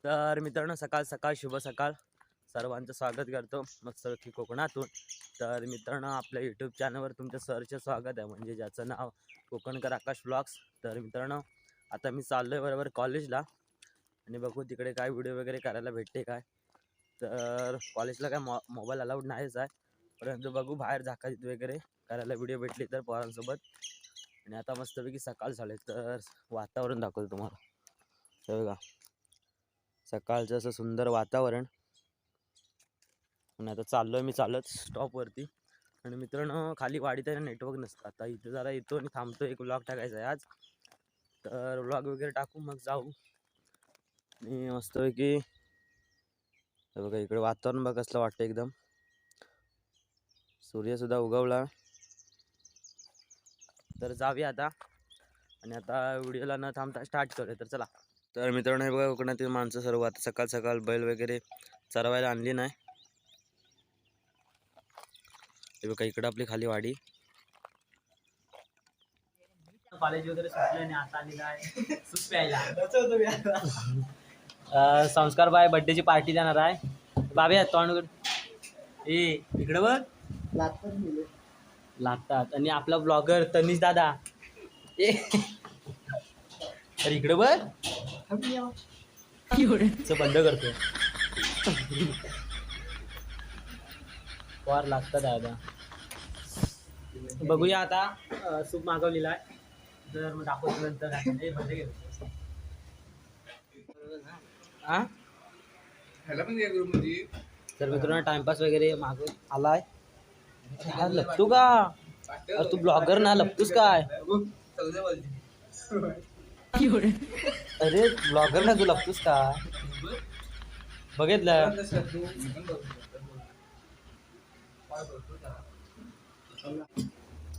तर मित्रांनो सकाळ सकाळ शुभ सकाळ सर्वांचं स्वागत करतो मस्तपैकी कोकणातून। तर मित्रांनो आपल्या यूट्यूब चॅनलवर तुमचं सहर्ष स्वागत आहे, म्हणजे ज्याचं नाव कोकणकर आकाश व्लॉग्स। तर मित्रांनो आता मी चाललो आहे बरोबर कॉलेजला आणि बघू तिकडे काय व्हिडिओ वगैरे करायला भेटते काय। तर कॉलेजला काय मोबाईल अलाउड नाहीच आहे, परंतु बघू बाहेर झाकाजीत वगैरे करायला व्हिडिओ भेटली तर पोरांसोबत। आणि आता मस्तपैकी सकाळ झाले तर वातावरण दाखवतो तुम्हाला। हे बघा सकाळचं असं सुंदर वातावरण। आणि आता चाललोय मी चालत स्टॉपवरती। आणि मित्रांनो खाली वाडीत आहे नेटवर्क नसतं, आता इथे जरा येतो आणि थांबतो, एक व्लॉग टाकायचा आहे आज। तर व्लॉग वगैरे टाकू मग जाऊ। आणि मस्तपैकी हे बघा इकडे वातावरण बघ कसलं वाटतं, एकदम सूर्यसुद्धा उगवला। तर जाऊया आता आणि आता व्हिडिओला न थांबता स्टार्ट करूया, तर चला। तर मित्रांनो हे बघा कोकणातील माणसं सर्व आता सकाळ सकाळ बैल वगैरे चरवायला आणली नाही। हे बघा इकडं आपली खाली वाडी। कॉलेज वगैरे सुटले आणि आता आलेला आहे सूप प्यायला। संस्कार बाय बर्थडेची पार्टी देणार आहे। बाबे तोंड ए इकडे बघ लागतात। आणि आपला ब्लॉगर तनिष दादा ए तर इकडे बघ बंद करतो वार लागतात दादा। बघूया आता सूप मागवलेला आहे, तर मग दाखवतो नंतर। हा तर मित्रांनो टाइमपास वगैरे मागून आलाय। लपतो का तू ब्लॉगर ना, लपतोस काय? अरे ब्लॉगर ना तू लपतोस का? बघितलं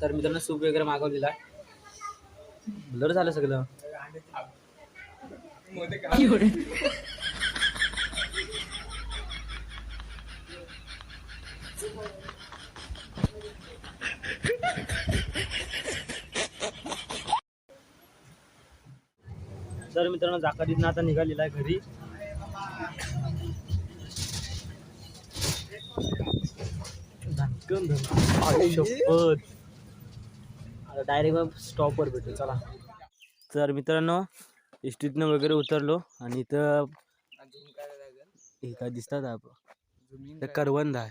तर मित्रांनो सूप वगैरे मागवलेला आहे। ब्लर झालं सगळं। तर मित्रांनो जाकाडीतनं आता निघालेला आहे घरी। डायरेक्ट स्टॉपवर भेटू चला। तर मित्रांनो इस्टीतनं वगैरे उतरलो आणि इथं हे काय दिसतात आपण करवंद आहे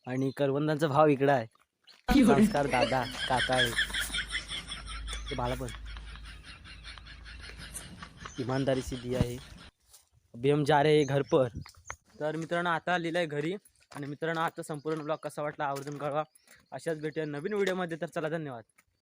आणि करवंदांचा भाव इकडं आहे। संस्कार दादा काकाळे ते बाळा पण ईमानदारी सी दिया है, अभी हम जा रहे हैं घर पर। तर मित्रांनो आता आलेलं आहे घरी। आणि मित्रांनो आता संपूर्ण ब्लॉग कसा वाटला आवर्जून कळवा। अशाच भेटूया नवीन व्हिडिओमध्ये, तर चला धन्यवाद।